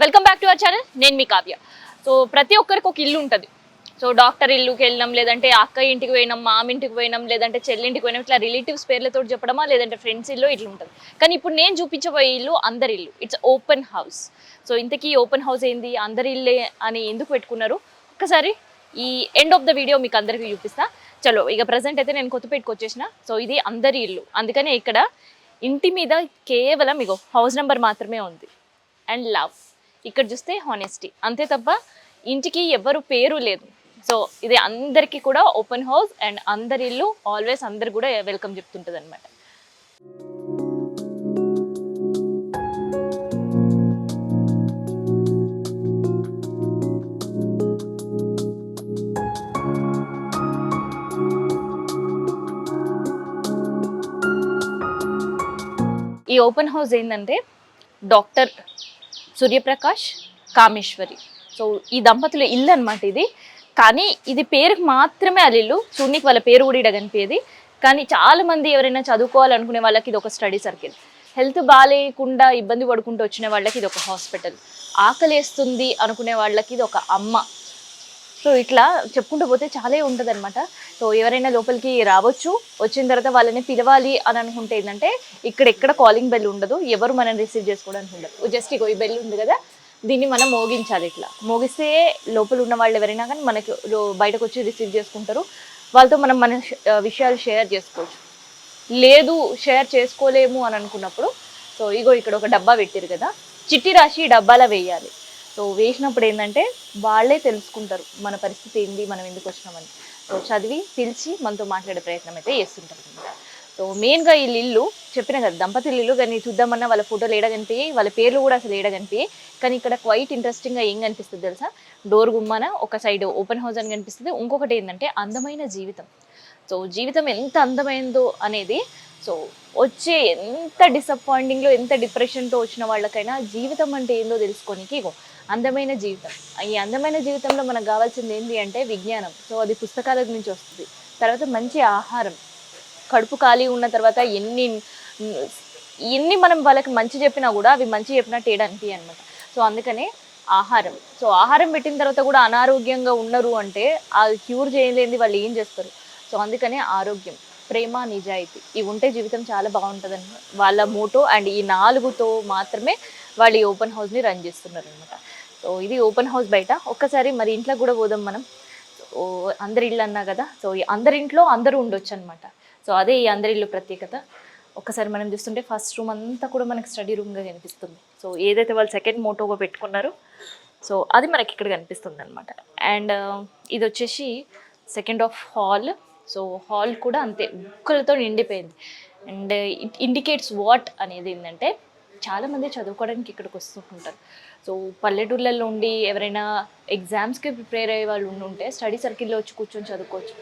Welcome back to our channel. నేను మీ Kavya. So ప్రతి ఒక్కరికి ఒక ఇల్లు ఉంటుంది. సో డాక్టర్ ఇల్లుకి వెళ్ళినాం, లేదంటే అక్క ఇంటికి పోయినాం, మామ ఇంటికి పోయినాం, లేదంటే చెల్లింటికి పోయినాం, ఇట్లా రిలేటివ్స్ పేర్లతో చెప్పడమా, లేదంటే ఫ్రెండ్స్ ఇల్లు ఇట్లా ఉంటుంది. కానీ ఇప్పుడు నేను చూపించబోయే ఇల్లు అందరి ఇల్లు. It's open house. సో ఇంతకీ ఓపెన్ హౌస్ ఏంది, అందరి ఇల్లే అని ఎందుకు పెట్టుకున్నారు, ఒక్కసారి ఈ ఎండ్ ఆఫ్ ద వీడియో మీకు అందరికీ చూపిస్తా. చలో ఇక ప్రజెంట్ అయితే నేను కొత్తపేటకు వచ్చేసిన. సో ఇది అందరి ఇల్లు, అందుకనే ఇక్కడ ఇంటి మీద కేవలం ఇగో హౌస్ నెంబర్ మాత్రమే ఉంది అండ్ లవ్. ఇక్కడ చూస్తే హానెస్టీ అంతే తప్ప ఇంటికి ఎవరు పేరు లేదు. సో ఇది అందరికీ కూడా ఓపెన్ హౌస్ అండ్ అందరి ఇల్లు ఆల్వేస్ అందరు కూడా వెల్కమ్ చెప్తుంటుంది అనమాట. ఈ ఓపెన్ హౌస్ ఏంటంటే డాక్టర్ సూర్యప్రకాష్ కామేశ్వరి. సో ఈ దంపతుల ఇల్లు అనమాట ఇది. కానీ ఇది పేరుకి మాత్రమే వాళ్ళ ఇల్లు, చూడనికి వాళ్ళ పేరు కూడా ఇక్కడ కనిపించేది. కానీ చాలా మంది ఎవరైనా చదువుకోవాలనుకునే వాళ్ళకి ఇది ఒక స్టడీ సర్కిల్, హెల్త్ బాగాలేకుండా ఇబ్బంది పడుకుంటూ వచ్చిన వాళ్ళకి ఇది ఒక హాస్పిటల్, ఆకలేస్తుంది అనుకునే వాళ్ళకి ఇది ఒక అమ్మ. సో ఇట్లా చెప్పుకుంటూ పోతే చాలా ఉంటుంది అనమాట. సో ఎవరైనా లోపలికి రావచ్చు, వచ్చిన తర్వాత వాళ్ళని పిలవాలి అని అనుకుంటే ఏంటంటే ఇక్కడ ఎక్కడ కాలింగ్ బెల్ ఉండదు, ఎవరు మనం రిసీవ్ చేసుకోవడానికి ఉండదు. జస్ట్ ఇగో ఈ బెల్ ఉంది కదా, దీన్ని మనం మోగించాలి. ఇట్లా మోగిస్తే లోపల ఉన్న వాళ్ళు ఎవరైనా కానీ మనకి బయటకు వచ్చి రిసీవ్ చేసుకుంటారు. వాళ్ళతో మనం మన విషయాలు షేర్ చేసుకోవచ్చు. లేదు షేర్ చేసుకోలేము అని అనుకున్నప్పుడు సో ఇగో ఇక్కడ ఒక డబ్బా పెట్టారు కదా, చిట్టి రాసి డబ్బాలో వేయాలి. సో వేసినప్పుడు ఏంటంటే వాళ్ళే తెలుసుకుంటారు మన పరిస్థితి ఏంది, మనం ఎందుకు వచ్చినామని. సో చదివి పిలిచి మనతో మాట్లాడే ప్రయత్నం అయితే చేస్తుంటారు అనమాట. సో మెయిన్గా వీళ్ళు ఇల్లు చెప్పిన కదా దంపతుల ఇల్లు, కానీ చూద్దామన్నా వాళ్ళ ఫోటోలు ఏడ కనిపించాయి, వాళ్ళ పేర్లు కూడా అసలు ఏడ కనిపించాయి. కానీ ఇక్కడ క్వైట్ ఇంట్రెస్టింగ్గా ఏం కనిపిస్తుంది తెలుసా, డోర్ గుమ్మన ఒక సైడ్ ఓపెన్ హౌస్ అని కనిపిస్తుంది, ఇంకొకటి ఏంటంటే అందమైన జీవితం. సో జీవితం ఎంత అందమైందో అనేది, సో వచ్చే ఎంత డిసప్పాయింటింగ్లో ఎంత డిప్రెషన్తో వచ్చిన వాళ్ళకైనా జీవితం అంటే ఏందో తెలుసుకోనికి ఇగో అందమైన జీవితం. ఈ అందమైన జీవితంలో మనకు కావాల్సింది ఏంటి అంటే విజ్ఞానం. సో అది పుస్తకాల నుంచి వస్తుంది. తర్వాత మంచి ఆహారం, కడుపు ఖాళీ ఉన్న తర్వాత ఎన్ని మనం వాళ్ళకి మంచి చెప్పినా కూడా అవి మంచి చెప్పినట్టు ఏడానికి అనమాట. సో అందుకనే ఆహారం. సో ఆహారం పెట్టిన తర్వాత కూడా అనారోగ్యంగా ఉన్నారు అంటే అది క్యూర్ చేయలేని వాళ్ళు ఏం చేస్తారు. సో అందుకనే ఆరోగ్యం, ప్రేమ, నిజాయితీ ఇవి ఉంటే జీవితం చాలా బాగుంటుందని వాళ్ళ మోటో. అండ్ ఈ 4తో మాత్రమే వాళ్ళు ఈ ఓపెన్ హౌస్ని రన్ చేస్తున్నారు అనమాట. సో ఇది ఓపెన్ హౌస్ బయట. ఒక్కసారి మరి ఇంట్లో కూడా పోదాం మనం. సో అందరి ఇల్లు అన్నా కదా, సో అందరి ఇంట్లో అందరూ ఉండొచ్చు అనమాట. సో అదే ఈ అందరి ఇల్లు ప్రత్యేకత. ఒక్కసారి మనం చూస్తుంటే ఫస్ట్ రూమ్ అంతా కూడా మనకి స్టడీ రూమ్గా కనిపిస్తుంది. సో ఏదైతే వాళ్ళు సెకండ్ మోటోగా పెట్టుకున్నారో సో అది మనకి ఇక్కడ కనిపిస్తుంది అనమాట. అండ్ ఇది వచ్చేసి second of hall. So hall కూడా అంతే బుక్కులతో నిండిపోయింది. అండ్ ఇట్ ఇండికేట్స్ వాట్ అనేది ఏంటంటే చాలామంది చదువుకోవడానికి ఇక్కడికి వస్తుంటారు. సో పల్లెటూళ్ళల్లో ఉండి ఎవరైనా ఎగ్జామ్స్కి ప్రిపేర్ అయ్యే వాళ్ళు ఉంటే స్టడీ సర్కిల్లో వచ్చి కూర్చొని చదువుకోవచ్చు.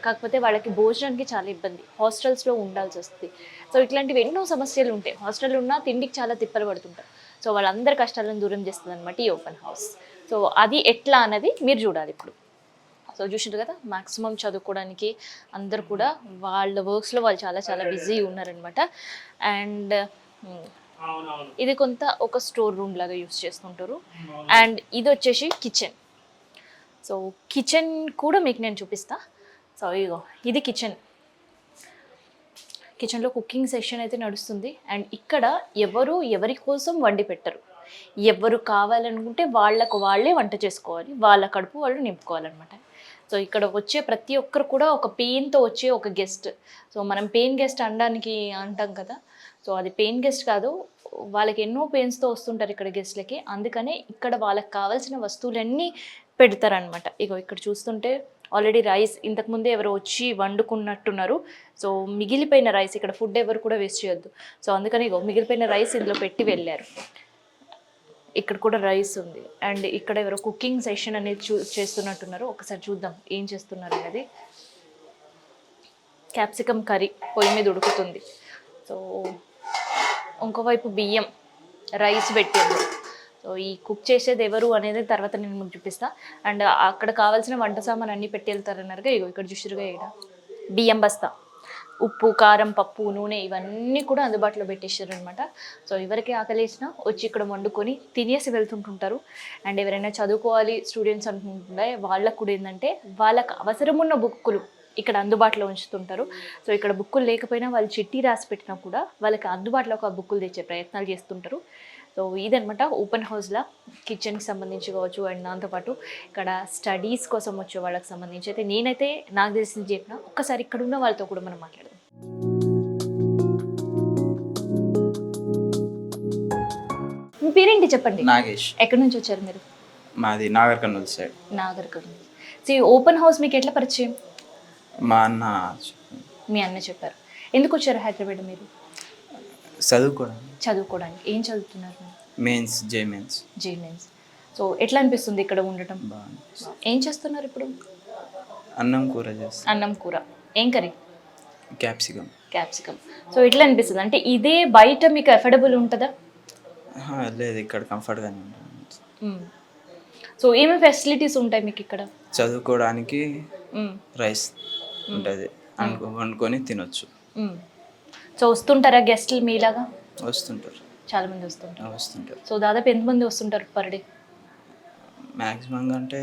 కాకపోతే వాళ్ళకి భోజనానికి చాలా ఇబ్బంది, హాస్టల్స్లో ఉండాల్సి వస్తుంది. సో ఇట్లాంటివి ఎన్నో సమస్యలు ఉంటాయి. హాస్టల్ ఉన్నా తిండికి చాలా తిప్పలు పడుతుంటారు. సో వాళ్ళందరి కష్టాలను దూరం చేస్తుంది అనమాట ఈ ఓపెన్ హౌస్. సో అది ఎట్లా అన్నది మీరు చూడాలి ఇప్పుడు. సో చూసారు కదా, మ్యాక్సిమం చదువుకోవడానికి అందరు కూడా వాళ్ళ వర్క్స్లో వాళ్ళు చాలా చాలా బిజీ ఉన్నారనమాట. అండ్ ఇది కొంత ఒక స్టోర్ రూమ్ లాగా యూస్ చేస్తుంటారు. అండ్ ఇది వచ్చేసి కిచెన్. సో కిచెన్ కూడా మీకు నేను చూపిస్తా. సో ఇగో ఇది కిచెన్. కిచెన్లో కుకింగ్ సెషన్ అయితే నడుస్తుంది. అండ్ ఇక్కడ ఎవరి కోసం వండి పెట్టరు, ఎవరు కావాలనుకుంటే వాళ్ళకు వాళ్ళే వంట చేసుకోవాలి, వాళ్ళ కడుపు వాళ్ళు నింపుకోవాలన్నమాట. సో ఇక్కడ వచ్చే ప్రతి ఒక్కరు కూడా ఒక పెయిన్తో వచ్చే ఒక గెస్ట్. సో మనం పెయిన్ గెస్ట్ అనడానికి అంటాం కదా, సో అది పెయిన్ గెస్ట్ కాదు, వాళ్ళకి ఎన్నో పెయిన్స్తో వస్తుంటారు ఇక్కడ గెస్ట్లకి. అందుకనే ఇక్కడ వాళ్ళకి కావాల్సిన వస్తువులన్నీ పెడతారనమాట. ఇగో ఇక్కడ చూస్తుంటే ఆల్రెడీ రైస్ ఇంతకుముందే ఎవరు వచ్చి వండుకున్నట్టున్నారు. సో మిగిలిపోయిన రైస్, ఇక్కడ ఫుడ్ ఎవరు కూడా వేస్ట్ చేయొద్దు. సో అందుకని ఇగో మిగిలిపోయిన రైస్ ఇందులో పెట్టి వెళ్ళారు. ఇక్కడ కూడా రైస్ ఉంది. అండ్ ఇక్కడ ఎవరో కుకింగ్ సెషన్ అనేది చేస్తున్నట్టున్నారు. ఒకసారి చూద్దాం ఏం చేస్తున్నారు అనేది. క్యాప్సికమ్ కర్రీ పొయ్యి మీద ఉడుకుతుంది. సో ఇంకోవైపు బియ్యం, రైస్ పెట్టింది. సో ఈ కుక్ చేసేది ఎవరు అనేది తర్వాత నేను మీకు చూపిస్తా. అండ్ అక్కడ కావాల్సిన వంట సామాన్ అన్నీ పెట్టి వెళ్తారన్నారుగా. ఇగో ఇక్కడ చూసిరుగా ఇక్కడ బియ్యం బస్తా. ఉప్పు కారం పప్పు నూనె ఇవన్నీ కూడా అందుబాటులో పెట్టేశారు అనమాట. సో ఎవరికి ఆకలేసినా వచ్చి ఇక్కడ వండుకొని తినేసి వెళ్తుంటుంటారు. అండ్ ఎవరైనా చదువుకోవాలి స్టూడెంట్స్ అనుకుంటుంటే వాళ్ళకు కూడా ఏంటంటే వాళ్ళకి అవసరం ఉన్న బుక్కులు ఇక్కడ అందుబాటులో ఉంచుతుంటారు. సో ఇక్కడ బుక్కులు లేకపోయినా వాళ్ళు చిట్టి రాసి పెట్టినా కూడా వాళ్ళకి అందుబాటులో ఒక బుక్కులు తెచ్చే ప్రయత్నాలు చేస్తుంటారు. సో ఇదనమాట ఓపెన్ హౌస్లో కిచెన్కి సంబంధించి కావచ్చు అండ్ దాంతోపాటు ఇక్కడ స్టడీస్ కోసం వచ్చే వాళ్ళకి సంబంధించి అయితే నేనైతే నాకు తెలిసింది చెప్పిన ఒక్కసారి ఇక్కడ ఉన్న వాళ్ళతో కూడా మనం మాట్లాడదాం. మీ పేరేంటి చెప్పండి? నాగేష్. ఎక్కడి నుంచి వచ్చారు మీరు? మాది Nagar Kurnool side. Nagar Kurnool. So open house మీకు ఎట్లా పరిచయం? మా అన్న మీ అన్న చెప్పారు. ఎందుకు వచ్చారు హైదరాబాద్ మీరు? చదువుకోవడానికి. ఏం చదువుతున్నారు? మెయిన్స్, జే మెయిన్స్. సో ఎట్లా అనిపిస్తుంది ఇక్కడ ఉండటం? ఏం చేస్తున్నారు ఇప్పుడు? అన్నం కూర చేస్తాం. అన్నం కూర. ఏం కర్రీ? క్యాప్సికమ్. సో ఎట్లా అనిపిస్తుంది అంటే ఇదే బయట మీకు అఫోర్డబుల్ ఉంటుందా? లేదు, ఇక్కడ కంఫర్ట్గానే ఉంటుంది. సో ఏమేమి ఫెసిలిటీస్ ఉంటాయి మీకు ఇక్కడ? చదువుకోవడానికి రైస్ ఉంటుంది, వండుకొని తినొచ్చు. సో వస్తుంటారా గెస్ట్లు మీలాగా? వస్తుంటారు, చాలా మంది వస్తుంటారు. సో దాదాపు ఎంతమంది వస్తుంటారు పర్ డే? మ్యాక్సిమం అంటే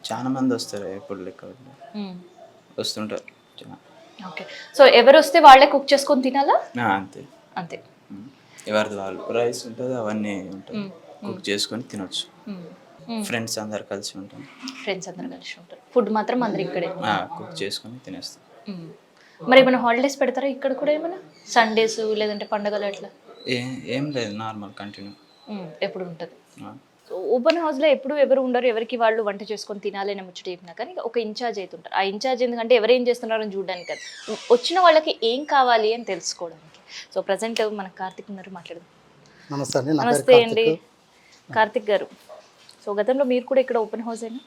చాలా మంది వస్తారు, ఎప్పుడు లెక్క వస్తుంటారు. ఓకే. సో ఎవరు వస్తే వాళ్ళే కుక్ చేసుకొని తినాలా? అంతే. ఎవరిది వాళ్ళు రైస్ ఉంటుంది, అవన్నీ ఉంటాయి, కుక్ చేసుకొని తినొచ్చు. ఫ్రెండ్స్ అందరు కలిసి ఉంటాం. ఫుడ్ మాత్రం అందరు ఇక్కడే కుక్ చేసుకొని తినేస్తాం. మరి ఏమైనా హాలిడేస్ పెడతారా ఇక్కడ కూడా? ఏమైనా సండేస్ లేదంటే పండగలు అట్లా? ఏం లేదు, నార్మల్ కంటిన్యూ ఎప్పుడు ఉంటుంది. సో ఓపెన్ హౌస్లో ఎప్పుడు ఎవరు ఉండరు, ఎవరికి వాళ్ళు వంట చేసుకొని తినాలి అని ముచ్చట చెప్పినా కానీ ఒక ఇన్ఛార్జ్ అయితే ఉంటారు. ఆ ఇన్ఛార్జ్ ఎందుకంటే ఎవరేం చేస్తున్నారని చూడడానికి కాదు, వచ్చిన వాళ్ళకి ఏం కావాలి అని తెలుసుకోవడానికి. సో ప్రజెంట్ మనకు కార్తిక్ ఉన్నారు, మాట్లాడదాం. నమస్తే అండి కార్తిక్ గారు. సో గతంలో మీరు కూడా ఇక్కడ ఓపెన్ హౌస్ అయినా?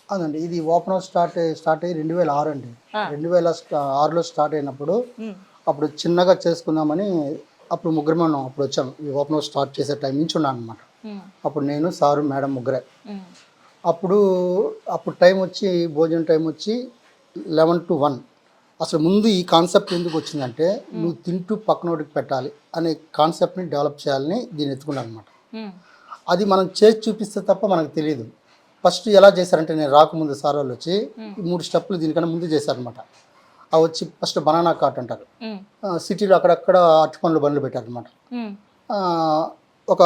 అవునండి, ఇది ఓపెన్ హౌస్ స్టార్ట్ అయ్యి 2006 అండి. 2006లో స్టార్ట్ అయినప్పుడు అప్పుడు చిన్నగా చేసుకుందామని అప్పుడు ముగ్గురమే ఉన్నాం. అప్పుడు వచ్చాము, ఈ ఓపెన్ హౌస్ స్టార్ట్ చేసే టైం నుంచి ఉన్నాను అనమాట. అప్పుడు నేను, సారు, మేడం ముగ్గురే. అప్పుడు టైం వచ్చి భోజనం టైం వచ్చి 11 to 1. అసలు ముందు ఈ కాన్సెప్ట్ ఎందుకు వచ్చిందంటే నువ్వు తింటూ పక్కనోడికి పెట్టాలి అనే కాన్సెప్ట్ని డెవలప్ చేయాలని దీన్ని ఎత్తుకున్నాను అనమాట. అది మనం చేసి చూపిస్తే తప్ప మనకు తెలియదు. ఫస్ట్ ఎలా చేశారంటే నేను రాకముందు సార్ వాళ్ళు వచ్చి 3 స్టెప్పులు దీనికన్నా ముందు చేశారనమాట. అవి వచ్చి ఫస్ట్ బనానా కార్ట్ అంటారు, సిటీలో అక్కడక్కడ అరటి పండ్లు బండ్లు పెట్టారనమాట. ఒక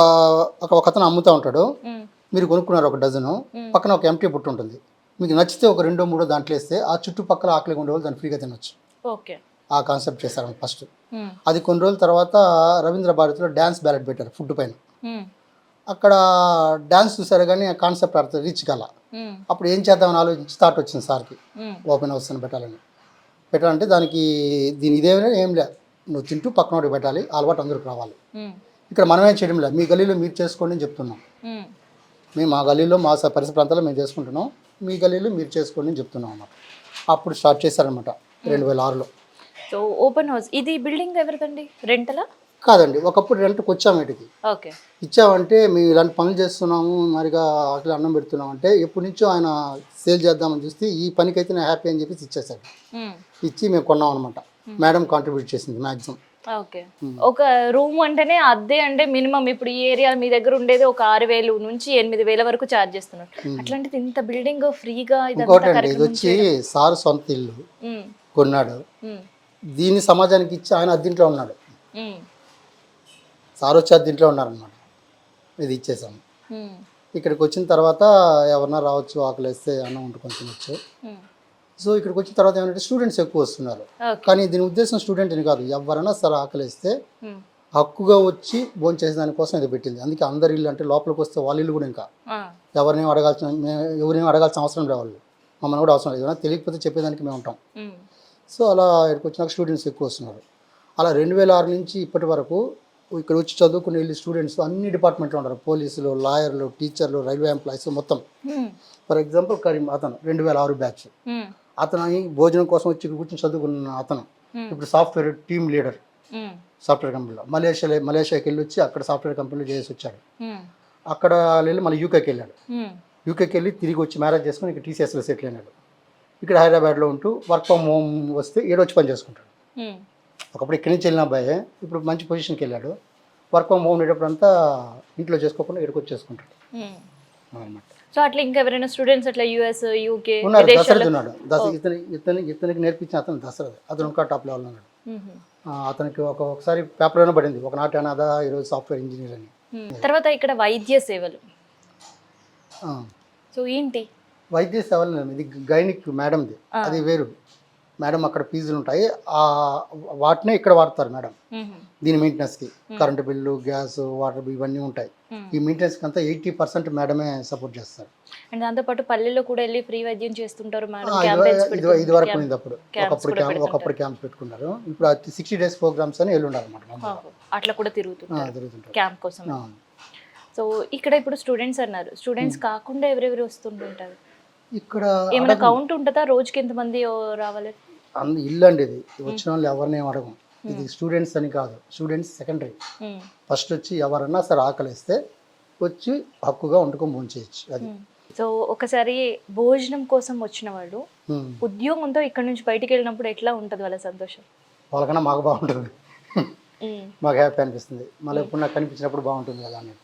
అతను అమ్ముతూ ఉంటాడు, మీరు కొనుక్కున్నారు ఒక డజను, పక్కన ఒక ఎంటీ బుట్ట ఉంటుంది, మీకు నచ్చితే ఒక 2-3 దాంట్లో వేస్తే ఆ చుట్టుపక్కల ఆకలిగా ఉండేవాళ్ళు దాన్ని ఫ్రీగా తినొచ్చు. ఆ కాన్సెప్ట్ చేశారు ఫస్ట్. అది కొన్ని రోజుల తర్వాత రవీంద్ర భారతిలో డ్యాన్స్ బ్యాలెట్ పెట్టారు ఫుడ్ పైన. అక్కడ డ్యాన్స్ చూసారు కానీ ఆ కాన్సెప్ట్ అర్థం రీచ్ కల. అప్పుడు ఏం చేద్దామని ఆలోచించి థాట్ వచ్చింది సార్కి, ఓపెన్ హౌస్ అని పెట్టాలంటే దానికి ఇదేమైనా ఏం లేదు, నువ్వు తింటూ పక్కనోడికి పెట్టాలి, అలవాటు అందరికి రావాలి. ఇక్కడ మనమేం చేయడం లేదు, మీ గల్లీలో మీరు చేసుకోండి అని చెప్తున్నాం. మేము మా గల్లీలో మా పరిసర ప్రాంతాల్లో మేము చేసుకుంటున్నాం, మీ గల్లీలో మీరు చేసుకోండి అని చెప్తున్నాం అన్నమాట. అప్పుడు స్టార్ట్ చేశారనమాట 2006లో. సో ఓపెన్ హౌస్ ఇది బిల్డింగ్ ఎవరిదండి? రెంటలా? కాదండి, ఒకప్పుడు రెంట్కి వచ్చాము వీటికి. ఇచ్చామంటే మేము ఇలాంటి పనులు చేస్తున్నాము, మరిగా ఆకలి అన్నం పెడుతున్నాం అంటే ఎప్పటి నుంచో ఆయన సేల్ చేద్దామని చూస్తే ఈ పనికైతే నేను హ్యాపీ అని చెప్పేసి ఇచ్చేసాడు. ఇచ్చి మేము కొన్నాం అనమాట. మేడం కాంట్రిబ్యూట్ చేసింది మ్యాక్సిమం. ఒక రూమ్ అంటేనే అద్దె అంటే మినిమం ఇప్పుడు ఈ ఏరియా మీ దగ్గర ఉండేది ఒక 6,000 నుంచి 8,000 వరకు ఛార్జ్ చేస్తున్నారు. అట్లాంటిది ఇంత బిల్డింగ్ ఫ్రీగా? ఇంకోటండి, ఇది వచ్చి సార్ సొంత ఇల్లు కొన్నాడు, దీన్ని సమాజానికి ఇచ్చి ఆయన అద్దెంట్లో ఉన్నాడు. సార్ వచ్చి అద్దెంట్లో ఉన్నారనమాట. ఇది ఇచ్చేసాము. ఇక్కడికి వచ్చిన తర్వాత ఎవరన్నా రావచ్చు, ఆకలి వేస్తే అన్నం వండుకొని తినొచ్చు. సో ఇక్కడికి వచ్చిన తర్వాత ఏమంటే స్టూడెంట్స్ ఎక్కువ వస్తున్నారు, కానీ దీని ఉద్దేశం స్టూడెంట్ అని కాదు, ఎవరైనా సరే ఆకలి వేస్తే హక్కుగా వచ్చి భోజనం చేసే దానికోసం ఇది పెట్టింది. అందుకే అందరి ఇల్లు అంటే లోపలికి వస్తే వాళ్ళ ఇల్లు కూడా ఇంకా ఎవరినేం అడగాల్సిన అవసరం లేదు, వాళ్ళు మమ్మల్ని కూడా అవసరం లేదు, ఏమైనా తెలియకపోతే చెప్పేదానికి మేము ఉంటాం. సో అలా ఇక్కడికి వచ్చినాక స్టూడెంట్స్ ఎక్కువ వస్తున్నారు. అలా 2006 నుంచి ఇప్పటి వరకు ఇక్కడ వచ్చి చదువుకునే వెళ్ళి స్టూడెంట్స్ అన్ని డిపార్ట్మెంట్లో ఉంటారు, పోలీసులు, లాయర్లు, టీచర్లు, రైల్వే ఎంప్లాయీస్ మొత్తం. ఫర్ ఎగ్జాంపుల్ కరీం అతను 2006 బ్యాచ్, అతను భోజనం కోసం వచ్చి కూర్చొని చదువుకున్న అతను ఇప్పుడు సాఫ్ట్వేర్ టీమ్ లీడర్ సాఫ్ట్వేర్ కంపెనీలో. మలేషియాకి వెళ్ళి వచ్చి అక్కడ సాఫ్ట్వేర్ కంపెనీలో చేసి వచ్చాడు. అక్కడ వెళ్ళి మళ్ళీ యూకేకి వెళ్ళాడు. యూకేకి వెళ్ళి తిరిగి వచ్చి మ్యారేజ్ చేసుకుని ఇక్కడ టీసీఎస్లో సెటిల్ అయినాడు. ఇక్కడ హైదరాబాద్లో ఉంటూ వర్క్ ఫ్రమ్ హోమ్ వస్తే ఏడొచ్చి పని చేసుకుంటాడు. ఒకప్పుడు ఇక్కడి నుంచి వెళ్ళిన అబ్బాయి ఇప్పుడు మంచి పొజిషన్కి వెళ్ళాడు. వర్క్ ఫ్రమ్ హోమ్ ఉండేటప్పుడు అంతా ఇంట్లో చేసుకోకుండా ఇక్కడికి వచ్చి చేసుకుంటాడు అనమాట. సో అట్లా ఇంకా ఎవరైనా స్టూడెంట్స్ అట్లా యుఎస్ యూకే ఉన్నాడు, దశరథ్ ఉన్నాడు. ఇతనికి నేర్పించిన అతను దశరథ్, అతను ఇంకా టాప్ లెవెల్ ఉన్నాడు. అతనికి ఒకసారి పేపర్లోనే పడింది, ఒకనాటి అనాథ ఈరోజు సాఫ్ట్వేర్ ఇంజనీర్ అని. తర్వాత ఇక్కడ వైద్య సేవలు, ఆ, సో ఏంటి వైద్య సేవలు ఇది గైనిక్ మేడంది, అది వేరు మేడం. అక్కడ ఫీజులు ఉంటాయి, వాటినే ఇక్కడ వాడతారు మేడం. దీని మెయింటెనెన్స్కి current bill, gas, water bill ఇవన్నీ ఉంటాయి. ఈ మెయింటెనెన్స్కి అంతా 80% మేడమే సపోర్ట్ చేస్తారు. అండ్ దాంతోపాటు పల్లెల్లో కూడా వెళ్ళి ఫ్రీ వైద్యం చేస్తుంటారు మేడం. ఇది వరకు ఉంది, అప్పుడు ఒకప్పుడు క్యాంప్స్ పెట్టుకున్నారు. ఇప్పుడు 60 days ప్రోగ్రామ్స్ అని వెళ్ళి ఉండాలన్నమాట. అట్లా కూడా తిరుగుతుంటారు క్యాంప్ కోసం. ఆ. సో ఇక్కడ ఇప్పుడు స్టూడెంట్స్ అన్నారు, స్టూడెంట్స్ కాకుండా ఎవరెవరు వస్తుంటుంటారు? ఇక్కడ ఏమైనా కౌంట్ ఉంటుందా రోజుకి ఎంతమంది రావాలి? ఇల్లు అండి ఇది, వచ్చిన వాళ్ళు ఎవరిని ఏం అడగం. ఇది స్టూడెంట్స్ అని కాదు, స్టూడెంట్స్ సెకండరీ. ఫస్ట్ వచ్చి ఎవరన్నా సరే ఆకలిస్తే వచ్చి హక్కుగా వండుకొని భోంచేయచ్చు. అది సో ఒకసారి భోజనం కోసం వచ్చిన వాళ్ళు ఉద్యోగంతో ఇక్కడ నుంచి బయటికి వెళ్ళినప్పుడు ఎట్లా ఉంటుంది వాళ్ళ సంతోషం? వాళ్ళకన్నా మాకు బాగుంటుంది, మాకు హ్యాపీ అనిపిస్తుంది. మళ్ళీ ఎప్పుడు నాకు కనిపించినప్పుడు బాగుంటుంది కదా అని.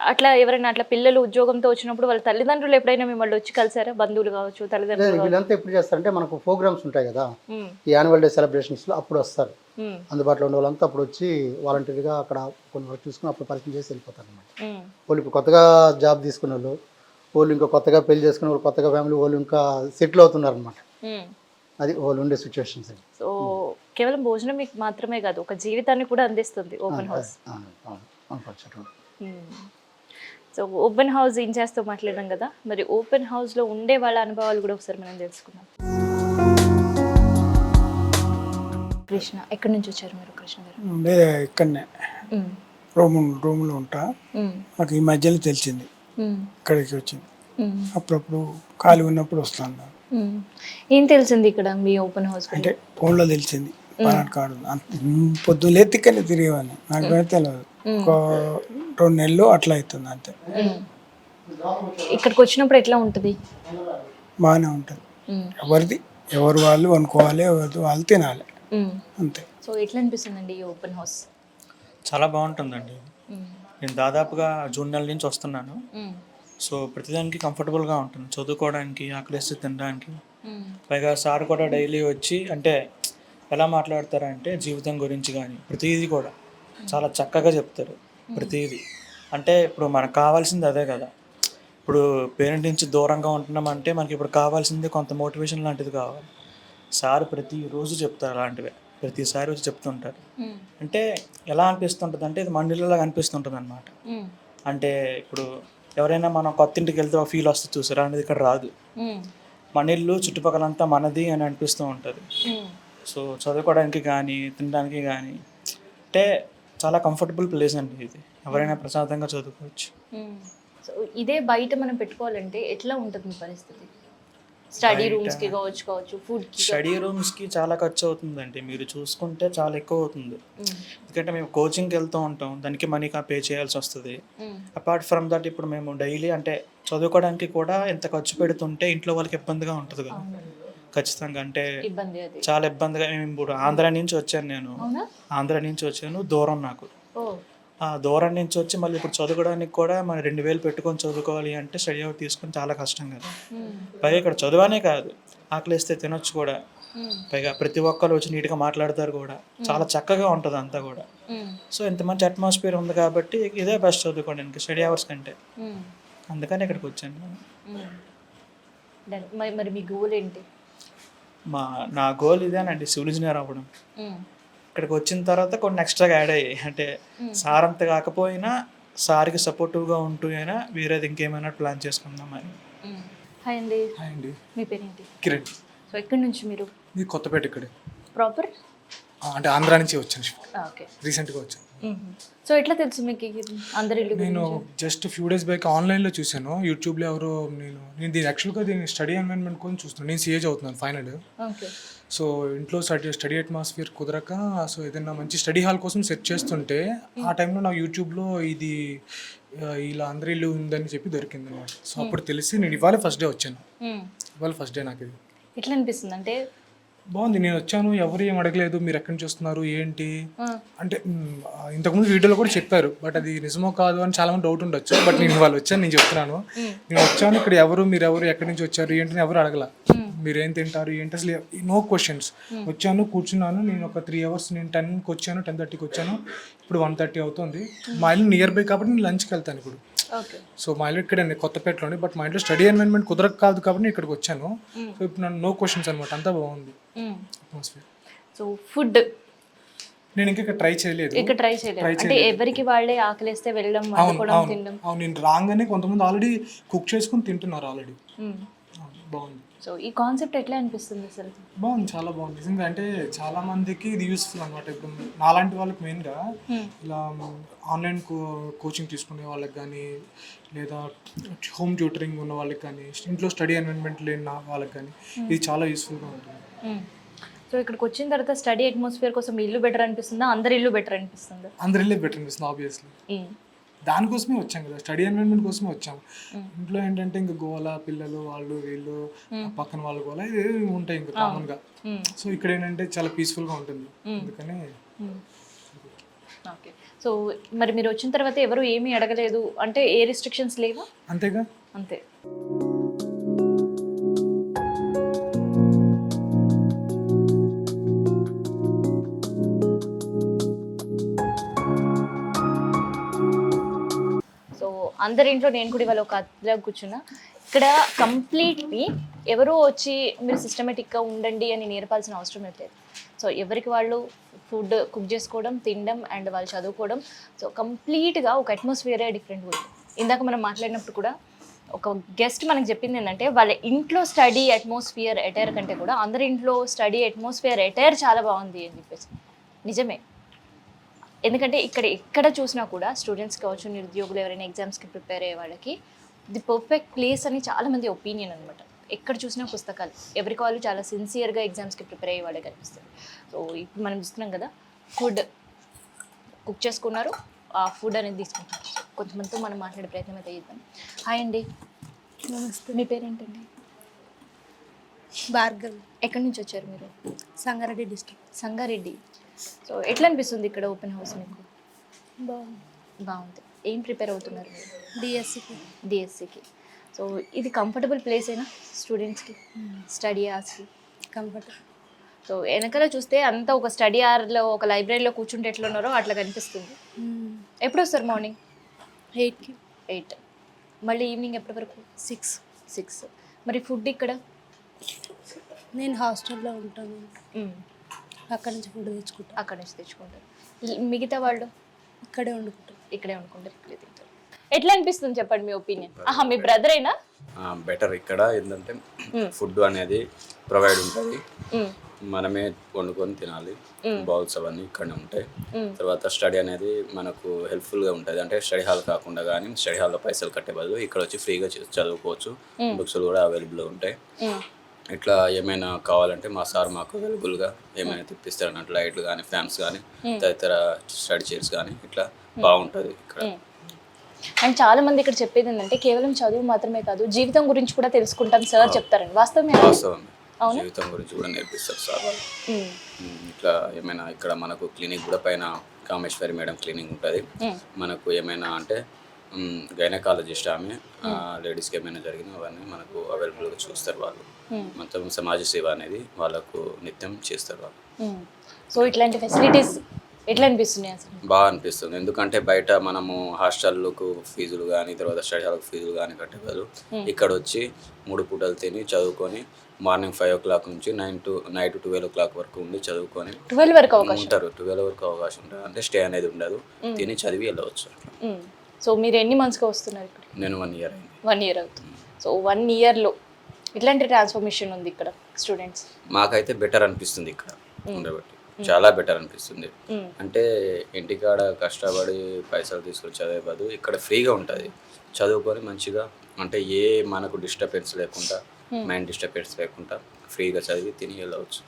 అట్లా ఎవరైనా అట్లా పిల్లలు ఉద్యోగంతో వచ్చినప్పుడు వాళ్ళ తల్లిదండ్రులు ఎప్పుడైనా మిమ్మల్ని వచ్చి కలిసారా? బంధువులు కావచ్చు, తల్లిదండ్రులు? వీళ్ళంతా ఎప్పుడు చేస్తారంటే మనకు ప్రోగ్రామ్స్ ఉంటాయి కదా, ఈ యాన్యువల్ డే సెలబ్రేషన్స్లో అప్పుడు వస్తారు. అందుబాటులో ఉండే వాళ్ళంతా అప్పుడు వచ్చి వాలంటీర్గా అక్కడ కొన్ని వర్క్ చూసుకుని అప్పుడు పరిచయం చేసి వెళ్ళిపోతారు అనమాట. వాళ్ళు ఇప్పుడు కొత్తగా జాబ్ తీసుకునే వాళ్ళు ఇంకా కొత్తగా పెళ్లి చేసుకునే వాళ్ళు, కొత్తగా ఫ్యామిలీ వాళ్ళు ఇంకా సెటిల్ అవుతున్నారు అనమాట. అది వాళ్ళు ఉండే సిచ్యువేషన్స్. సో కేవలం భోజనం మీకు మాత్రమే కాదు, ఒక జీవితాన్ని కూడా అందిస్తుంది open house. So open house ఇన్ఛార్జ్తో మాట్లాడడం కదా, మరి ఓపెన్ హౌస్లో ఉండే వాళ్ళ అనుభవాలు కూడా ఒకసారి మనం తెలుసుకుందాం. కృష్ణ, ఎక్కడి నుంచి వచ్చారు మీరు? కృష్ణ గారు ఇక్కడనే రూమ్లో ఉంటా. నాకు ఈ మధ్యలో తెలిసింది ఇక్కడికి వచ్చింది. అప్పుడప్పుడు ఖాళీ ఉన్నప్పుడు వస్తాను. ఏం తెలిసింది ఇక్కడ మీ ఓపెన్ హౌస్? అంటే ఫోన్లో తెలిసింది, పాన్ కార్డు. పొద్దున్న లేతికనే తిరిగేవాడిని, నాకు తెలియదు. ఒక 2 నెలలు అట్లా అవుతుంది అంతే. ఇక్కడికి వచ్చినప్పుడు ఎట్లా ఉంటుంది? బాగానే ఉంటుంది. ఎవరు వాళ్ళు అనుకోవాలి, ఎవరిది వాళ్ళు తినాలి అంతే. సో ఎట్లా అనిపిస్తుందండి ఈ ఓపెన్ హౌస్? చాలా బాగుంటుందండి. నేను దాదాపుగా జూన్ నెల నుంచి వస్తున్నాను. సో ప్రతిదానికి కంఫర్టబుల్గా ఉంటుంది, చదువుకోవడానికి, ఆకలిస్తే తినడానికి. పైగా సార్ కూడా డైలీ వచ్చి అంటే ఎలా మాట్లాడతారంటే జీవితం గురించి కానీ ప్రతిదీ కూడా చాలా చక్కగా చెప్తారు. ప్రతిదీ అంటే ఇప్పుడు మనకు కావాల్సింది అదే కదా. ఇప్పుడు పేరెంట్ నుంచి దూరంగా ఉంటున్నామంటే మనకి ఇప్పుడు కావాల్సింది కొంత మోటివేషన్ లాంటిది కావాలి. సార్ ప్రతిరోజు చెప్తారు అలాంటివే, ప్రతిసారి వచ్చి చెప్తుంటారు. అంటే ఎలా అనిపిస్తుంటుంది అంటే ఇది మన ఇళ్ళలాగా అనిపిస్తుంటుంది అనమాట. అంటే ఇప్పుడు ఎవరైనా మనం కొత్త ఇంటికి వెళ్తే ఒక ఫీల్ వస్తుంది చూసారా, అనేది ఇక్కడ రాదు. మన ఇల్లు చుట్టుపక్కలంతా మనది అని అనిపిస్తూ ఉంటుంది. సో చదువుకోవడానికి కానీ తినడానికి కానీ అంటే చాలా కంఫర్టబుల్ ప్లేస్ అండి ఇది. ఎవరైనా ప్రశాంతంగా చదువుకోవచ్చు. సో ఇదే బయట మనం పెట్టుకోవాలంటే ఎట్లా ఉంటుంది మీ పరిస్థితి? స్టడీ రూమ్స్కి కావచ్చు, ఫుడ్కి. స్టడీ రూమ్స్కి చాలా ఖర్చు అవుతుందండి, మీరు చూసుకుంటే చాలా ఎక్కువ అవుతుంది. ఎందుకంటే మేము కోచింగ్కి వెళ్తూ ఉంటాం, దానికి మనీ పే చేయాల్సి వస్తుంది. అపార్ట్ ఫ్రమ్ దట్ ఇప్పుడు మేము డైలీ అంటే చదువుకోవడానికి కూడా ఎంత ఖర్చు పెడుతుంటే ఇంట్లో వాళ్ళకి ఇబ్బందిగా ఉంటుంది కదా. ఖచ్చితంగా అంటే చాలా ఇబ్బందిగా. మేము ఇప్పుడు ఆంధ్ర నుంచి వచ్చాను, దూరం నాకు. ఆ దూరం నుంచి వచ్చి మళ్ళీ ఇప్పుడు చదువుకోవడానికి కూడా మనం 2000 పెట్టుకొని చదువుకోవాలి అంటే స్టడీ అవర్ తీసుకొని చాలా కష్టం కదా. పైగా ఇక్కడ చదువానే కాదు, ఆకలిస్తే తినొచ్చు కూడా. పైగా ప్రతి ఒక్కరు వచ్చి నీట్గా మాట్లాడతారు కూడా, చాలా చక్కగా ఉంటుంది అంతా కూడా. సో ఇంత మంచి అట్మాస్ఫియర్ ఉంది కాబట్టి ఇదే బెస్ట్ చదువుకోవడానికి స్టడీ అవర్స్ కంటే. అందుకని ఇక్కడికి వచ్చాను. మరి మీ గోల్ ఏంటి? నా గోల్ ఇదేనండి, సివిల్ ఇంజనీర్ అవ్వడం. ఇక్కడికి వచ్చిన తర్వాత కొన్ని ఎక్స్ట్రాగా యాడ్ అయ్యాయి. అంటే సార్ అంత కాకపోయినా సార్కి సపోర్టివ్గా ఉంటూ అయినా వేరేది ఇంకేమైనా ప్లాన్ చేసుకుందామని. హాయ్ అండి. హాయ్ అండి. మీ పేరేంటి? కిరణ్. సో ఎక్కడి నుంచి మీరు? మీ కొత్తపేట ఇక్కడే. ప్రాపర్ అంటే ఆంధ్రా నుంచి వచ్చాను, ఓకే. రీసెంట్గా వచ్చాను. సో ఎట్లా తెలుసు మీకు అందరి ఇల్లు? నేను జస్ట్ ఫ్యూ డేస్ బ్యాక్ ఆన్లైన్లో చూశాను, యూట్యూబ్లో ఎవరో. నేను దీని యాక్చువల్గా దీన్ని స్టడీ ఎన్వైరన్మెంట్ కోసం చూస్తున్నాను. నేను సిఏ చదువుతున్నాను ఫైనల్. సో ఇంట్లో స్టడీ అట్మాస్ఫియర్ కుదరక సో ఏదైనా మంచి స్టడీ హాల్ కోసం సెర్చ్ చేస్తుంటే ఆ టైంలో నాకు యూట్యూబ్లో ఇది ఇలా అందరి ఇల్లు ఉందని చెప్పి దొరికింది అనమాట. సో అప్పుడు తెలిసి నేను ఇవాళ ఫస్ట్ డే వచ్చాను. ఇవాళ ఫస్ట్ డే నాకు ఇది. ఎట్లా అనిపిస్తుంది అంటే బాగుంది. నేను వచ్చాను, ఎవరు ఏం అడగలేదు, మీరు ఎక్కడి నుంచి వస్తున్నారు ఏంటి అంటే ఇంతకుముందు వీడియోలో కూడా చెప్పారు, బట్ అది నిజమో కాదు అని చాలా మంది డౌట్ ఉండొచ్చు. బట్ నేను వాళ్ళు వచ్చాను, నేను చెప్తున్నాను. నేను వచ్చాను, ఇక్కడ మీరు ఎవరు ఎక్కడి నుంచి వచ్చారు ఏంటి ఎవరు అడగల. మీరు ఏం తింటారు ఏంటి అసలు నో క్వశ్చన్స్. వచ్చాను, కూర్చున్నాను. నేను ఒక 3 hours, నేను 10కి వచ్చాను, 10:30కి వచ్చాను, ఇప్పుడు 1:30 అవుతుంది. మా ఇల్లు నియర్ బై కాబట్టి నేను లంచ్కి వెళ్తాను ఇప్పుడు. సో మా ఇల్లు ఇక్కడే కొత్తపేటలోనే, బట్ మా ఇంట్లో స్టడీ ఎన్వైరన్మెంట్ కుదరక కాదు కాబట్టి నేను ఇక్కడికి వచ్చాను. సో ఇప్పుడు నన్ను నో క్వశ్చన్స్ అనమాట, అంతా బాగుంది అట్మాస్ఫియర్. సో ఫుడ్ నేను ఇంకా ట్రై చేయలేదు. ఇక్కడ ట్రై చేయలేదు అంటే ఎవరికి వాళ్ళే ఆకలిస్తే వెళ్ళడం వండుకోవడం తినడం. అవును, నేను రాగానే కొంతమంది ఆల్రెడీ కుక్ చేసుకుని తింటున్నారు ఆల్రెడీ. బాగుంది. సో ఈ కాన్సెప్ట్ ఎట్లా అనిపిస్తుంది అసలు? బాగుంది, చాలా బాగుంది నిజంగా. అంటే చాలా మందికి ఇది యూస్ఫుల్ అనమాట. ఇప్పుడు నాలాంటి వాళ్ళకి మెయిన్గా ఇలా ఆన్లైన్ కోచింగ్ తీసుకునే వాళ్ళకి కానీ, లేదా హోమ్ ట్యూటరింగ్ ఉన్న వాళ్ళకి కానీ, ఇంట్లో స్టడీ ఎన్వైరన్మెంట్ లేని వాళ్ళకి కానీ ఇది చాలా యూస్ఫుల్గా ఉంటుంది. సో ఇక్కడికి వచ్చిన తర్వాత స్టడీ అట్మాస్ఫియర్ కోసం ఇల్లు బెటర్ అనిపిస్తుందా, అందరి ఇల్లు బెటర్ అనిపిస్తుందా? అందరి ఇల్లే బెటర్ అనిపిస్తుంది ఆబ్వియస్లీ. దానికోసమే వచ్చాం కదా, స్టడీ ఎన్వైరన్మెంట్ కోసమే వచ్చాము. ఇంట్లో ఏంటంటే ఇంకా గోల, పిల్లలు వాళ్ళు వీళ్ళు పక్కన వాళ్ళు గోల ఇది ఉంటాయి ఇంకా కామన్ గా. సో ఇక్కడ ఏంటంటే చాలా పీస్ఫుల్ గా ఉంటుంది, అందుకని. ఓకే. సో మరి మీరు వచ్చిన తర్వాత ఎవరు ఏమీ అడగలేదు అంటే ఏ రిస్ట్రిక్షన్స్ లేవా? అంతేగా, అంతే. అందరి ఇంట్లో నేను కూడా ఇవాళ ఒక అతిథిగా కూర్చున్నా. ఇక్కడ కంప్లీట్లీ ఎవరో వచ్చి మీరు సిస్టమేటిక్గా ఉండండి అని నేర్పాల్సిన అవసరం లేదు. సో ఎవరికి వాళ్ళు ఫుడ్ కుక్ చేసుకోవడం, తినడం అండ్ వాళ్ళు చదువుకోవడం. సో కంప్లీట్గా ఒక అట్మాస్ఫియరే డిఫరెంట్ ఉంది. ఇందాక మనం మాట్లాడినప్పుడు కూడా ఒక గెస్ట్ మనకు చెప్పింది ఏంటంటే వాళ్ళ ఇంట్లో స్టడీ అట్మాస్ఫియర్ ఎటైర్ కంటే కూడా అందరి ఇంట్లో స్టడీ అట్మాస్ఫియర్ ఎటైర్ చాలా బాగుంది అని చెప్పేసి. నిజమే, ఎందుకంటే ఎక్కడ చూసినా కూడా స్టూడెంట్స్ కావచ్చు, నిరుద్యోగులు ఎవరైనా ఎగ్జామ్స్కి ప్రిపేర్ అయ్యే వాళ్ళకి ది పర్ఫెక్ట్ ప్లేస్ అని చాలామంది ఒపీనియన్ అనమాట. ఎక్కడ చూసినా పుస్తకాలు, ఎవరికి వాళ్ళు చాలా సిన్సియర్గా ఎగ్జామ్స్కి ప్రిపేర్ అయ్యే వాళ్ళే కనిపిస్తుంది. సో ఇప్పుడు మనం చూస్తున్నాం కదా, ఫుడ్ కుక్ చేసుకున్నారు, ఆ ఫుడ్ అనేది తీసుకుంటున్నారు. కొంతమందితో మనం మాట్లాడే ప్రయత్నం అయితే చేద్దాం. హాయ్ అండి. నమస్తే. మీ పేరేంటండి? భార్గవ్. ఎక్కడి నుంచి వచ్చారు మీరు? సంగారెడ్డి డిస్ట్రిక్ట్. సంగారెడ్డి. సో ఎట్లా అనిపిస్తుంది ఇక్కడ ఓపెన్ హౌస్ మీకు? బాగుంది. ఏం ప్రిపేర్ అవుతున్నారు మీరు? డిఎస్సికి. సో ఇది కంఫర్టబుల్ ప్లేసేనా స్టూడెంట్స్కి స్టడీ అవర్స్కి? కంఫర్టబుల్. సో వెనకాల చూస్తే అంతా ఒక స్టడీ అవర్లో ఒక లైబ్రరీలో కూర్చుంటే ఎట్లా ఉన్నారో అట్లా కనిపిస్తుంది. ఎప్పుడు వస్తారు? మార్నింగ్ 8కి. 8. మళ్ళీ ఈవినింగ్ ఎప్పటి వరకు? 6. మరి ఫుడ్ ఇక్కడ? నేను హాస్టల్లో ఉంటాను, అక్కడి నుంచి ఫుడ్ తెచ్చుకుంటాను. అక్కడి నుంచి తెచ్చుకుంటారు. మిగతా వాళ్ళు ఇక్కడే వండుకుంటారు. ఇక్కడే తింటారు. ఎట్లా అనిపిస్తుంది చెప్పండి మీ ఒపీనియన్. మీ బ్రదరేనా? బెటర్ ఇక్కడ ఏంటంటే ఫుడ్ అనేది ప్రొవైడ్ ఉంటుంది, మనమే వండుకొని తినాలి. బౌల్స్ అవన్నీ ఇక్కడనే ఉంటాయి. తర్వాత స్టడీ అనేది మనకు హెల్ప్ఫుల్గా ఉంటుంది. అంటే స్టడీ హాల్ కాకుండా కానీ స్టడీ హాల్లో పైసలు కట్టే బదులు ఇక్కడ వచ్చి ఫ్రీగా చదువుకోవచ్చు. బుక్స్ కూడా అవైలబుల్గా ఉంటాయి. ఇట్లా ఏమైనా కావాలంటే మా సార్ మాకు అవైలబుల్గా ఏమైనా తెప్పిస్తారు అన్నట్టు, లైట్లు కానీ ఫ్యాన్స్ కానీ తదితర స్టడీ చైర్స్ కానీ ఇట్లా బాగుంటుంది ఇక్కడ. అండ్ చాలా మంది ఇక్కడ చెప్పేది ఏంటంటే కేవలం చదువు మాత్రమే కాదు, జీవితం గురించి కూడా తెలుసుకుంటాం సార్ చెప్తారండి. వాస్తవమే? జీవితం గురించి కూడా నేర్పిస్తారు సార్ వాళ్ళు. ఇట్లా ఏమైనా ఇక్కడ మనకు క్లినిక్ కూడా పైన కామేశ్వరి మేడం క్లినిక్ ఉంటుంది. మనకు ఏమైనా అంటే గైనకాలజిస్ట్ ఆమె, లేడీస్కి ఏమైనా జరిగినా అవన్నీ మనకు అవైలబుల్గా చూస్తారు వాళ్ళు. మొత్తం సమాజ సేవ అనేది వాళ్ళకు నిత్యం చేస్తారు వాళ్ళు. సో ఇట్లాంటి ఫెసిలిటీస్ ఎట్లా అనిపిస్తున్నాయి అసలు? బాగా అనిపిస్తుంది. ఎందుకంటే బయట మనము హాస్టల్లకు ఫీజులు కానీ తర్వాత స్టడీ హాల్కి ఫీజులు కానీ కట్టే బదులు ఇక్కడ వచ్చి 3 పూటలు తిని చదువుకొని మార్నింగ్ 5 o'clock నుంచి నైట్ 12 o'clock వరకు ఉండి చదువుకొని 12 వరకు ఉంటారు. 12 వరకు అవకాశం ఉంటుంది. అంటే స్టే అనేది ఉండదు, తిని చదివి వెళ్ళవచ్చు. సో మీరు ఎన్ని మంత్స్గా వస్తున్నారు ఇక్కడ? నేను 1 year అయింది. 1 year అవుతుంది. సో 1 yearలో ఇట్లాంటి ట్రాన్స్ఫర్మేషన్ ఉంది ఇక్కడ స్టూడెంట్స్? మాకైతే బెటర్ అనిపిస్తుంది ఇక్కడ ఉండబట్టి, చాలా బెటర్ అనిపిస్తుంది. అంటే ఇంటికాడ కష్టపడి పైసలు తీసుకొని చదివే బదులు ఇక్కడ ఫ్రీగా ఉంటుంది. చదువుకొని మంచిగా అంటే ఏ మనకు డిస్టర్బెన్స్ లేకుండా, మైండ్ డిస్టర్బెన్స్ లేకుండా ఫ్రీగా చదివి తిని వెళ్ళవచ్చు.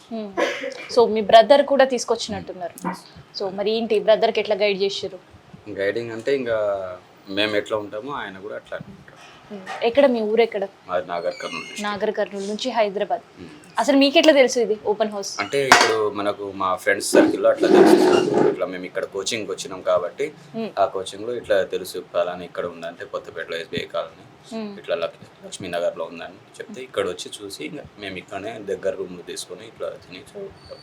సో మీ బ్రదర్ కూడా తీసుకొచ్చినట్టున్నారు. సో మరి ఏంటి బ్రదర్కి ఎట్లా గైడ్ చేసారు? గైడింగ్ అంటే ఇంకా మేము ఎట్లా ఉంటామో ఆయన కూడా అట్లా ఉంటారు. ఎక్కడ మీ ఊరు ఎక్కడ? మాది నాగర్ కర్నూలు district. నాగర్ కర్నూలు నుంచి హైదరాబాద్. అసలు మీకు ఎట్లా తెలుసు ఇది ఓపెన్ హౌస్? అంటే ఇప్పుడు మనకు మా ఫ్రెండ్స్ సర్కిల్లో అట్లా తెలుసు, ఇట్లా మేము ఇక్కడ కోచింగ్ వచ్చినాం కాబట్టి ఆ కోచింగ్లో ఇట్లా తెలుసు పలానా ఇక్కడ ఉందంటే కొత్తపేటలో SBI కాలనీ ఇట్లా లక్ష్మీనగర్లో ఉందని చెప్తే ఇక్కడ వచ్చి చూసి ఇంకా మేము ఇక్కడనే దగ్గర రూమ్లు తీసుకొని ఇట్లా తిని చదువుతాం.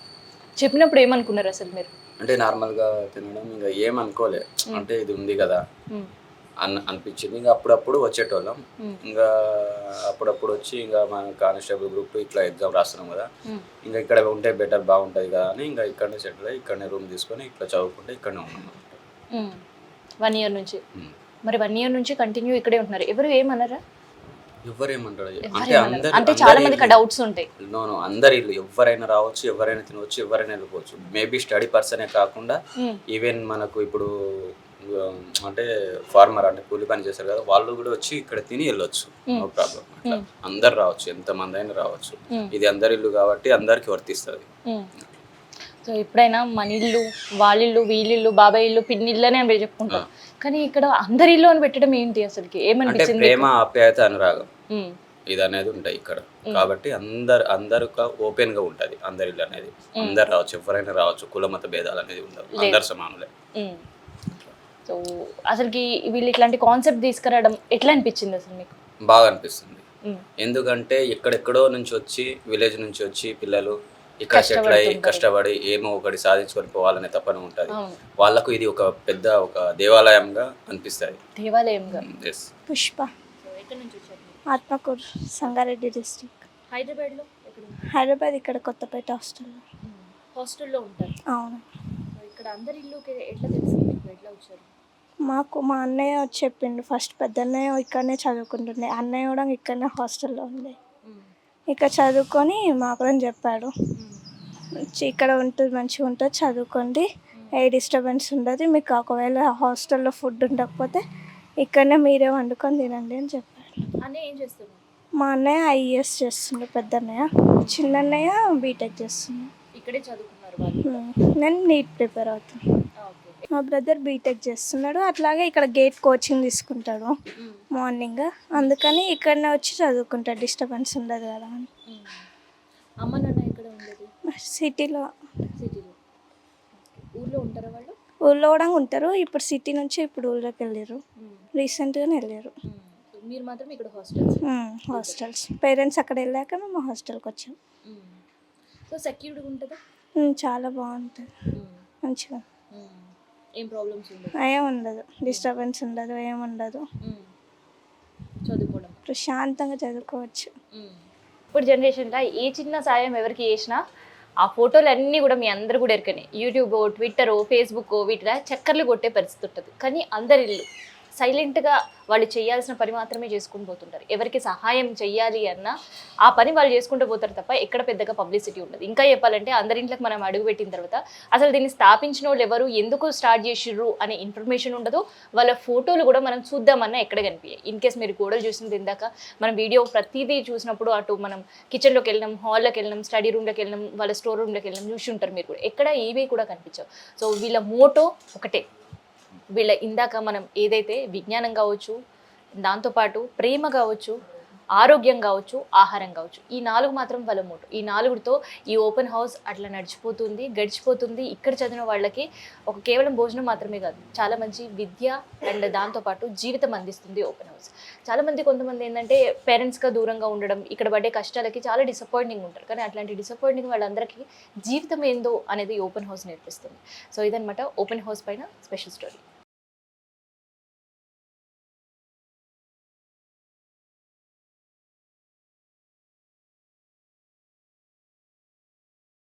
చెప్పినప్పుడు ఏమనుకున్నారు అసలు మీరు? అంటే నార్మల్గా తినడం ఇంకా ఏమనుకోలే, అంటే ఇది ఉంది కదా అనిపించింది. ఇంకా అప్పుడప్పుడు వచ్చేటోళ్ళం, ఇంకా అప్పుడప్పుడు వచ్చి ఇంకా మన కానిస్టేబుల్ గ్రూప్ ఇట్లా ఎగ్జామ్ రాస్తున్నాం కదా, ఇంకా ఇక్కడ ఉంటే బెటర్ బాగుంటుంది కదా అని ఇంకా ఇక్కడనే సెటిల్ అయ్యి ఇక్కడనే రూమ్ తీసుకొని ఇట్లా చదువుకుంటే ఇక్కడనే ఉన్నాం 1 year నుంచి. మరి 1 year నుంచి కంటిన్యూ ఇక్కడే ఉంటున్నారు, ఎవరు ఏమన్నారా? ఎవరేమంటారు అంటే చాలా మందికి డౌట్స్ ఉంటాయి. నో అందరి ఇల్లు ఎవరైనా రావచ్చు, ఎవరైనా తినవచ్చు, ఎవరైనా వెళ్ళిపోవచ్చు. మేబీ స్టడీ పర్సనే కాకుండా ఈవెన్ మనకు ఇప్పుడు అంటే ఫార్మర్ అంటే కూలి పని చేస్తారు కదా, వాళ్ళు కూడా వచ్చి ఇక్కడ తిని వెళ్ళొచ్చు, నో ప్రాబ్లం. అట్లా అందరు రావచ్చు, ఎంతమంది అయినా రావచ్చు. ఇది అందరి ఇల్లు కాబట్టి అందరికి వర్తిస్తుంది. సో ఎప్పుడైనా మన ఇల్లు, వాళ్ళిల్లు, వీళ్ళిల్లు, బాబాయ్ ఇల్లు, పిన్ని ఇల్లు అని మీరు చెప్పుకుంటాం, కానీ ఇక్కడ అందరి ఇల్లు అని పెట్టడం ఏంటి అసలుకి? అంటే ఏమనిపించింది? ప్రేమ, ఆప్యాయత, అనురాగం ఇది అనేది ఉంటాయి ఇక్కడ కాబట్టి అందరు ఓపెన్ గా ఉంటది అందరి ఇల్లు అనేది. అందరు రావచ్చు, ఎవరైనా రావచ్చు, కులమత భేదాలు అనేది ఉండవు, అందరు సమానులే. సో అసలుకి వీళ్ళు ఇట్లాంటి కాన్సెప్ట్ తీసుకురావడం ఎట్లా అనిపించింది అసలు మీకు? బాగా అనిపిస్తుంది, ఎందుకంటే ఎక్కడెక్కడో నుంచి వచ్చి విలేజ్ నుంచి వచ్చి పిల్లలు ఇక్కడ సెటిల్ అయ్యి కష్టపడి ఏమో ఒకటి సాధించుకొని పోవాలనే తపన ఉంటుంది వాళ్ళకు. ఇది ఒక పెద్ద ఒక దేవాలయంగా అనిపిస్తుంది. దేవాలయంగా. పుష్ప, ఆత్మకూరు, సంగారెడ్డి డిస్ట్రిక్ట్. హైదరాబాద్లో హైదరాబాద్ ఇక్కడ కొత్తపేట హాస్టల్లో ఉంటారు. అవును. ఇక్కడ అందరి ఇల్లుకి ఎట్లా తెలిసింది మీకు? ఎట్లా వచ్చారు? మాకు మా అన్నయ్య వచ్చి చెప్పిండు. ఫస్ట్ పెద్ద అన్నయ్య ఇక్కడనే చదువుకుంటుండే, అన్నయ్య కూడా ఇక్కడనే హాస్టల్లో ఉండే. ఇక్కడ చదువుకొని మాకు కూడా చెప్పాడు, ఇక్కడ ఉంటుంది మంచిగా ఉంటుంది, చదువుకోండి, ఏ డిస్టర్బెన్స్ ఉండదు, మీకు ఒకవేళ హాస్టల్లో ఫుడ్ ఉండకపోతే ఇక్కడనే మీరే వండుకొని తినండి అని చెప్పాడు. అన్నయ్య ఏం చేస్తున్నారు? మా అన్నయ్య IAS చేస్తుండే, పెద్ద అన్నయ్య. చిన్న అన్నయ్య బీటెక్ చేస్తుండే. ఇక్కడే చదువుకున్నారు వాళ్ళు? నేను నీట్ ప్రిపేర్ అవుతాను. మా బ్రదర్ బీటెక్ చేస్తున్నాడు, అట్లాగే ఇక్కడ గేట్ కోచింగ్ తీసుకుంటాడు మార్నింగ్, అందుకని ఇక్కడనే వచ్చి చదువుకుంటాడు, డిస్టర్బెన్స్ ఉండదు కదా అని. అమ్మ నాన్న ఇక్కడ ఉండేది సిటీలో. సిటీలో. ఊర్లో ఉంటారా వాళ్ళు? ఊళ్ళో కూడా ఉంటారు, ఇప్పుడు సిటీ నుంచి ఇప్పుడు ఊళ్ళోకి వెళ్ళారు, రీసెంట్గానే వెళ్ళారు. మీరు మాత్రం ఇక్కడ హాస్టల్స్? హాస్టల్స్. పేరెంట్స్ అక్కడ వెళ్ళాక మేము హాస్టల్కి వచ్చాం. సో సెక్యూర్డ్గా ఉంటుందా? చాలా బాగుంటుంది, మంచిగా. ఏం ప్రాబ్లమ్స్ ఉండదు? ఏం ఉండదు, డిస్టర్బెన్స్ ఉండదు, ఏముండదు, చదువుకోవడం ప్రశాంతంగా చదువుకోవచ్చు. ఇప్పుడు జనరేషన్లో ఏ చిన్న సాయం ఎవరికి చేసినా ఆ ఫోటోలు అన్నీ కూడా మీ అందరు కూడా ఎరకనే, యూట్యూబ్, ట్విట్టర్, ఫేస్బుక్ వీటిలో చక్కర్లు కొట్టే పరిస్థితి ఉంటుంది. కానీ అందరి ఇల్లు సైలెంట్గా వాళ్ళు చేయాల్సిన పని మాత్రమే చేసుకుని పోతుంటారు. ఎవరికి సహాయం చెయ్యాలి అన్నా ఆ పని వాళ్ళు చేసుకుంటూ పోతారు తప్ప ఎక్కడ పెద్దగా పబ్లిసిటీ ఉండదు. ఇంకా చెప్పాలంటే అందరింట్లోకి మనం అడుగుపెట్టిన తర్వాత అసలు దీన్ని స్థాపించిన వాళ్ళు ఎవరు, ఎందుకు స్టార్ట్ చేసిర్రు అనే ఇన్ఫర్మేషన్ ఉండదు. వాళ్ళ ఫోటోలు కూడా మనం చూద్దామన్నా ఎక్కడ కనిపించాయి. ఇన్ కేస్ మీరు గోడలు చూసినది ఇందాక మనం వీడియో ప్రతిదీ చూసినప్పుడు అటు మనం కిచెన్లోకి వెళ్ళినాం, హాల్లోకి వెళ్ళినాం, స్టడీ రూమ్లోకి వెళ్ళినాం, వాళ్ళ స్టోర్ రూమ్లోకి వెళ్ళినాం, చూసి ఉంటారు మీరు కూడా. ఎక్కడ ఏవి కూడా కనిపించవు. సో వీళ్ళ మోటో ఒకటే, వీళ్ళ ఇందాక మనం ఏదైతే విజ్ఞానం కావచ్చు, దాంతోపాటు ప్రేమ కావచ్చు, ఆరోగ్యం కావచ్చు, ఆహారం కావచ్చు, ఈ 4 మాత్రం వాళ్ళ మోటో. ఈ 4తో ఈ ఓపెన్ హౌస్ అట్లా నడిచిపోతుంది, గడిచిపోతుంది. ఇక్కడ చదివిన వాళ్ళకి ఒక కేవలం భోజనం మాత్రమే కాదు, చాలా మంచి విద్య అండ్ దాంతోపాటు జీవితం అందిస్తుంది ఓపెన్ హౌస్. చాలామంది కొంతమంది ఏంటంటే పేరెంట్స్గా దూరంగా ఉండడం, ఇక్కడ పడే కష్టాలకి చాలా డిసప్పాయింటింగ్ ఉంటారు. కానీ అట్లాంటి డిసప్పాయింటింగ్ వాళ్ళందరికీ జీవితం ఏందో అనేది ఓపెన్ హౌస్ నేర్పిస్తుంది. సో ఇదనమాట ఓపెన్ హౌస్ పైన స్పెషల్ స్టోరీ.